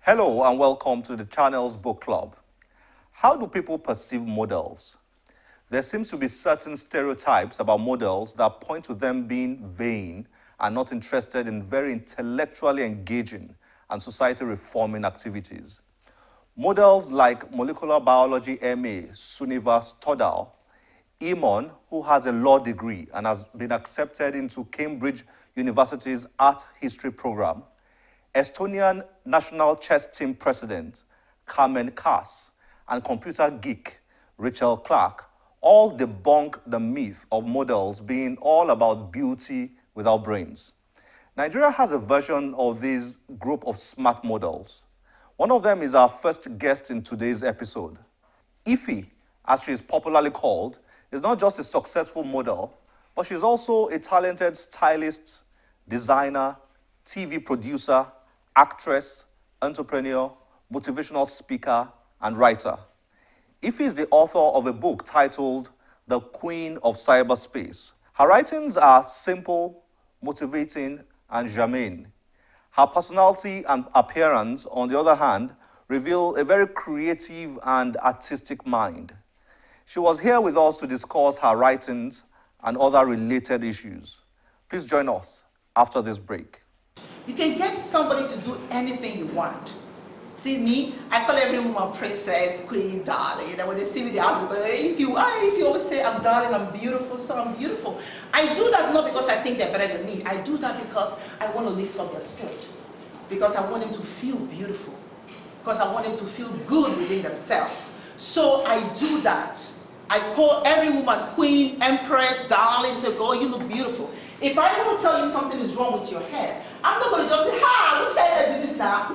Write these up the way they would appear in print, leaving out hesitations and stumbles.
Hello and welcome to the channel's book club. How do people perceive models? There seems to be certain stereotypes about models that point to them being vain and not interested in very intellectually engaging and society reforming activities. Models like molecular biology MA Sunniva Stoddal, Eamon, who has a law degree and has been accepted into Cambridge University's art history program, Estonian national chess team president Carmen Kass, and computer geek Rachel Clark all debunk the myth of models being all about beauty without brains. Nigeria has a version of this group of smart models. One of them is our first guest in today's episode. Eeefy, as she is popularly called, is not just a successful model, but she's also a talented stylist, designer, TV producer, actress, entrepreneur, motivational speaker, and writer. Eeefy is the author of a book titled The Queen of Cyberspace. Her writings are simple, motivating, and germane. Her personality and appearance, on the other hand, reveal a very creative and artistic mind. She was here with us to discuss her writings and other related issues. Please join us after this break. You can get somebody to do anything you want. See me, I call every woman princess, queen, darling. And when they see me, they ask me, if you always say I'm darling, I'm beautiful, so I'm beautiful. I do that not because I think they're better than me. I do that because I want to lift up their spirit. Because I want them to feel beautiful. Because I want them to feel good within themselves. So I do that. I call every woman queen, empress, darling, say, girl, you look beautiful. If I want to tell you something is wrong with your hair, I'm not going to just say, ha, which hair is this now?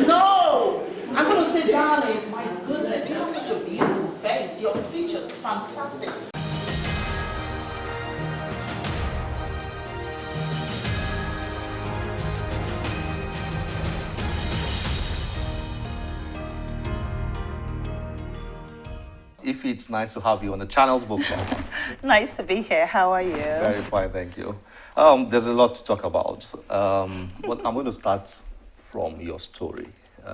No! I'm going to say, darling, my goodness, you have such a beautiful face. Your features, fantastic. Eeefy, it's nice to have you on the channel's book club. Nice to be here. How are you? Very fine, thank you. There's a lot to talk about. But I'm going to start from your story.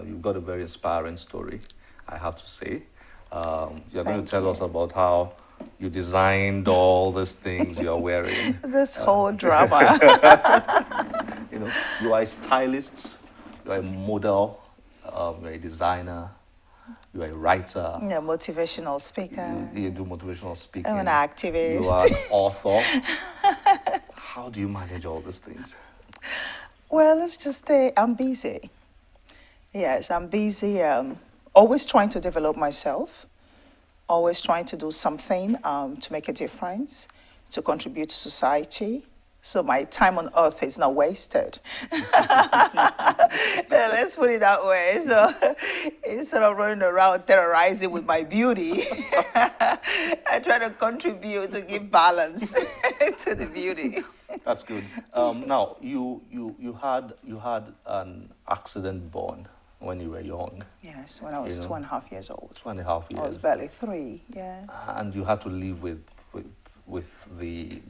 You've got a very inspiring story, I have to say. You're going to tell us about how you designed all these things you're wearing. This whole drama. You are a stylist, you're a model, you're a designer, you are a writer. Yeah, motivational speaker. You do motivational speaking. I'm an activist. You are an author. How do you manage all these things? Well, let's just say I'm busy. Yes, I'm busy. Always trying to develop myself. Always trying to do something to make a difference, to contribute to society. So my time on earth is not wasted. Let's put it that way. So instead of running around terrorizing with my beauty, I try to contribute to give balance to the beauty. That's good. Now, you had an accident born when you were young. Yes, when I was 2.5 years old. 2.5 years. I was barely 3. Yeah. And you had to live with the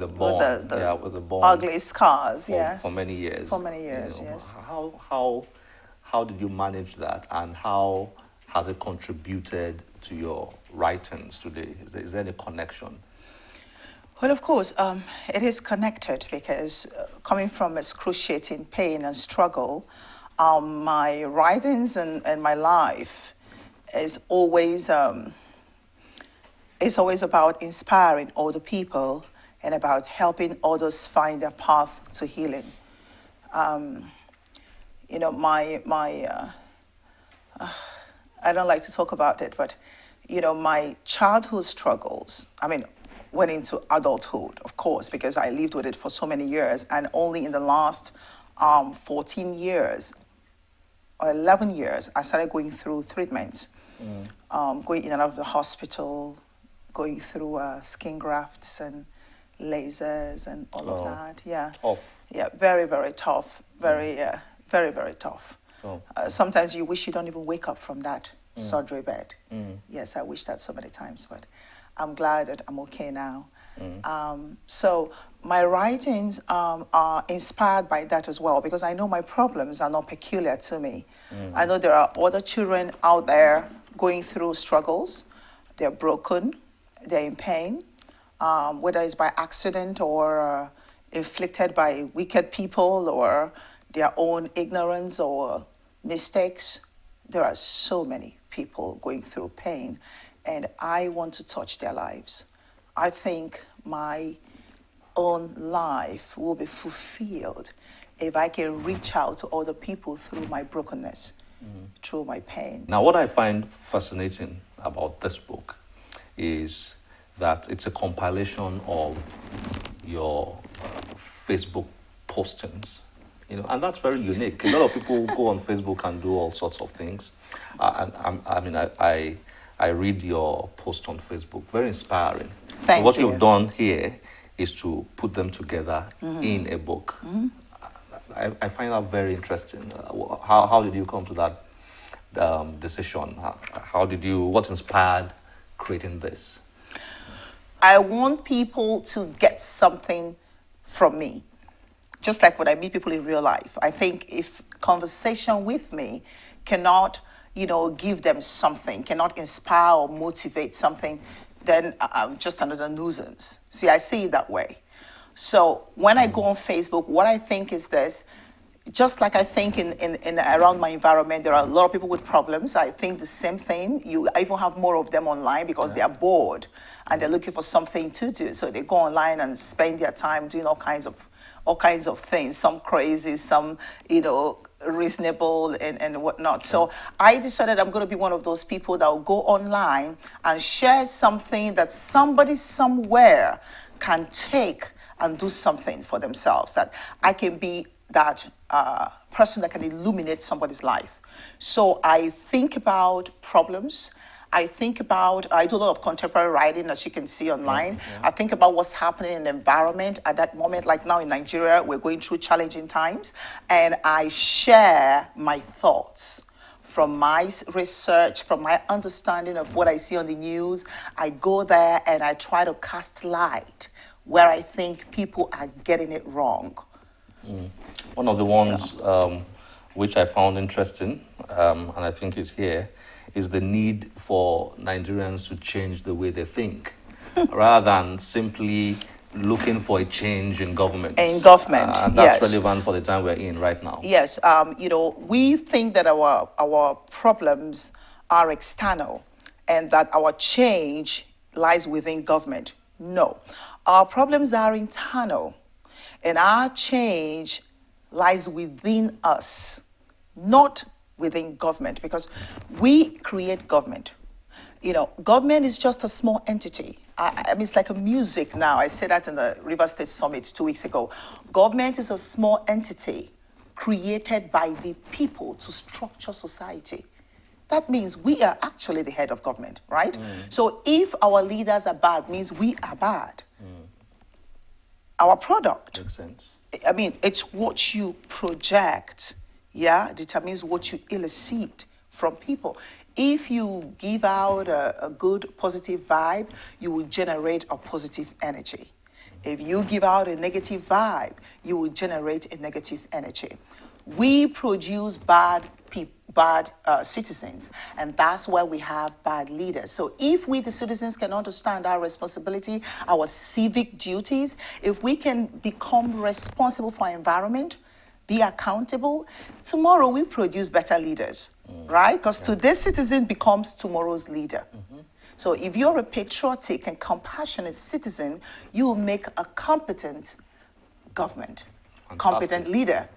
bone, with the bone. Ugly scars, yes. For many years. For many years, yes. How did you manage that, and how has it contributed to your writings today? Is there any connection? Well, of course, it is connected because coming from excruciating pain and struggle, my writings and my life is always it's always about inspiring other people and about helping others find their path to healing. I don't like to talk about it, but my childhood struggles, went into adulthood, of course, because I lived with it for so many years, and only in the last 14 years or 11 years, I started going through treatments, going in and out of the hospital, going through skin grafts and lasers and all of that. Yeah. Tough. Yeah, very, very tough. Very, very, very tough. Oh. Sometimes you wish you don't even wake up from that surgery bed. Yes, I wish that so many times, but I'm glad that I'm okay now. So my writings are inspired by that as well, because I know my problems are not peculiar to me. I know there are other children out there going through struggles. They're broken, they're in pain, whether it's by accident or inflicted by wicked people or their own ignorance or mistakes. There are so many people going through pain, and I want to touch their lives. I think my own life will be fulfilled if I can reach out to other people through my brokenness, through my pain. Now, what I find fascinating about this book is that it's a compilation of your Facebook postings, and that's very unique. A lot of people go on Facebook and do all sorts of things. I read your post on Facebook, very inspiring. Thank what you. You've done here is to put them together in a book. I find that very interesting. How did you come to that decision? What inspired creating this? I want people to get something from me, just like when I meet people in real life. I think if conversation with me cannot, give them something, cannot inspire or motivate something, then I'm just another nuisance. See, I see it that way. So when I go on Facebook, what I think is this: just like I think in around my environment, there are a lot of people with problems. I think the same thing. I even have more of them online because they are bored and they're looking for something to do. So they go online and spend their time doing all kinds of things. Some crazy, some reasonable and whatnot. So I decided I'm going to be one of those people that will go online and share something that somebody somewhere can take and do something for themselves. That I can be that person that can illuminate somebody's life. So I think about problems. I do a lot of contemporary writing, as you can see online. I think about what's happening in the environment at that moment. Like now in Nigeria, we're going through challenging times. And I share my thoughts from my research, from my understanding of what I see on the news. I go there and I try to cast light where I think people are getting it wrong. One of the ones which I found interesting, and I think is here, is the need for Nigerians to change the way they think, rather than simply looking for a change in government. And that's yes. Relevant for the time we're in right now. Yes, we think that our problems are external and that our change lies within government. No, our problems are internal, and our change lies within us, not within government, because we create government. Government is just a small entity. I mean, it's like a music now. I said that in the River State Summit 2 weeks ago. Government is a small entity created by the people to structure society. That means we are actually the head of government, right? So if our leaders are bad, means we are bad. Our product. Makes sense. I mean, it's what you project, determines what you elicit from people. If you give out a good, positive vibe, you will generate a positive energy. If you give out a negative vibe, you will generate a negative energy. We produce bad citizens, and that's why we have bad leaders. So if we, the citizens, can understand our responsibility, our civic duties, if we can become responsible for our environment, be accountable, tomorrow we produce better leaders, right? Because today's citizen becomes tomorrow's leader. So if you're a patriotic and compassionate citizen, you will make a competent government, competent leader.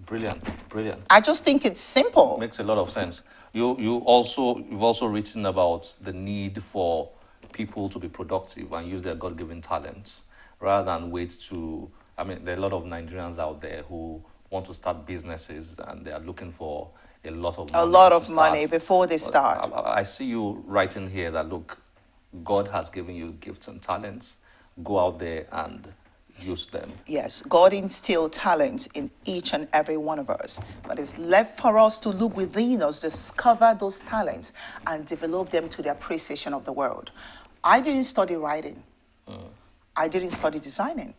Brilliant. I just think it's simple. Makes a lot of sense. You've also written about the need for people to be productive and use their God-given talents rather than wait to. I mean, there are a lot of Nigerians out there who want to start businesses and they are looking for a lot of money. A lot of money before they start. I see you writing here that, look, God has given you gifts and talents. Go out there and use them. Yes, God instilled talents in each and every one of us, but it's left for us to look within us, discover those talents, and develop them to the appreciation of the world. I didn't study writing. I didn't study designing,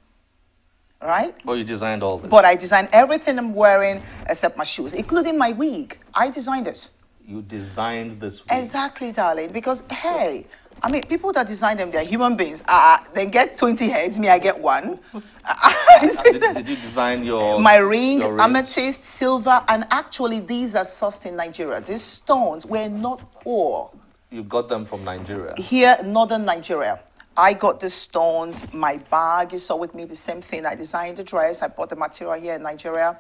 right? Oh, you designed all this. But I designed everything I'm wearing except my shoes, including my wig. I designed it. You designed this wig. Exactly, darling. Because, hey, I mean, people that design them, they're human beings. They get 20 heads, me, I get one. Did you design your... My ring, your amethyst, silver, and actually these are sourced in Nigeria. These stones were not poor. You got them from Nigeria? Here, northern Nigeria. I got the stones, my bag, you saw with me the same thing. I designed the dress, I bought the material here in Nigeria.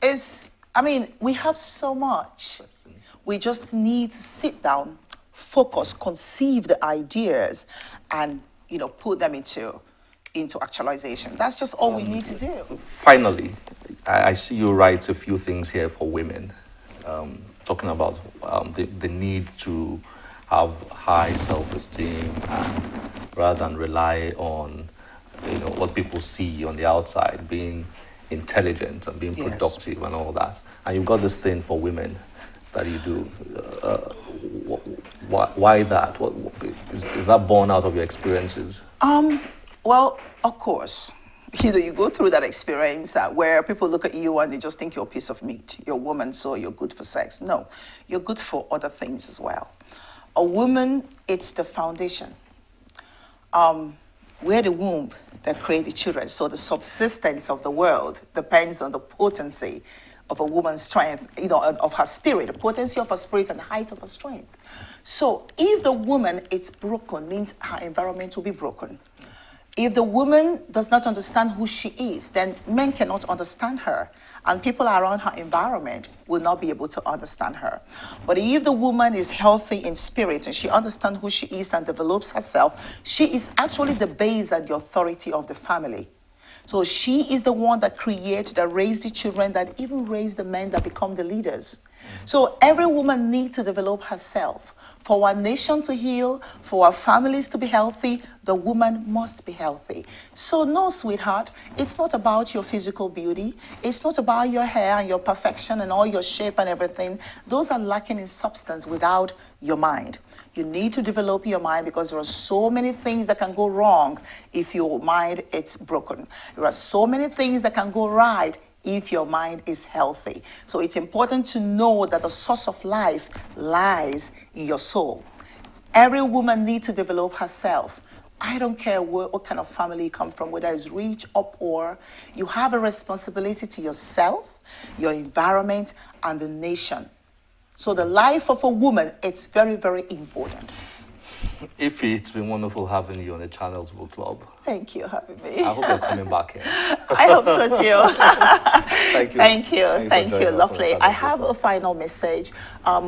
I mean, we have so much. We just need to sit down, focus, conceive the ideas, and, you know, put them into actualization. That's just all we need to do. Finally, I see you write a few things here for women, talking about the need to have high self-esteem and rather than rely on, you know, what people see on the outside, being intelligent and being productive and all that. And you've got this thing for women that you do. Why that? Is that born out of your experiences? Well, of course. You know, you go through that experience where people look at you and they just think you're a piece of meat. You're a woman, so you're good for sex. No, you're good for other things as well. A woman, it's the foundation. We're the womb that created children. So the subsistence of the world depends on the potency of a woman's strength, you know, of her spirit, the potency of her spirit and the height of her strength. So if the woman is broken, means her environment will be broken. If the woman does not understand who she is, then men cannot understand her. And people around her environment will not be able to understand her. But if the woman is healthy in spirit and she understands who she is and develops herself, she is actually the base and the authority of the family. So she is the one that creates, that raised the children, that even raised the men that become the leaders. So every woman needs to develop herself. For our nation to heal, for our families to be healthy, the woman must be healthy. So no, sweetheart, it's not about your physical beauty. It's not about your hair and your perfection and all your shape and everything. Those are lacking in substance without your mind. You need to develop your mind because there are so many things that can go wrong if your mind is broken. There are so many things that can go right if your mind is healthy. So it's important to know that the source of life lies in your soul. Every woman needs to develop herself. I don't care what kind of family you come from, whether it's rich or poor. You have a responsibility to yourself, your environment, and the nation. So the life of a woman, it's very, very important. Eeefy, it's been wonderful having you on the Channels Book Club. Thank you for having me. I hope you're coming back here. I hope so too. Thank you. Thank you. Thank you. Lovely. I have Book a final message.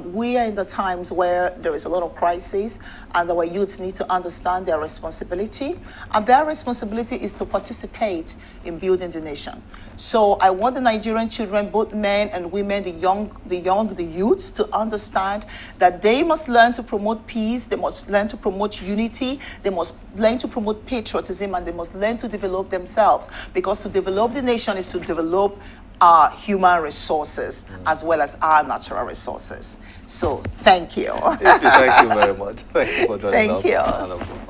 We are in the times where there is a lot of crisis and our youths need to understand their responsibility. And their responsibility is to participate in building the nation. So I want the Nigerian children, both men and women, the youths, to understand that they must learn to promote peace, they must learn to promote unity, they must learn to promote patriotism, and they must learn to develop themselves. Because to develop the nation is to develop our human resources as well as our natural resources. So thank you. Eeefy, thank you very much. Thank you for joining us. Thank you.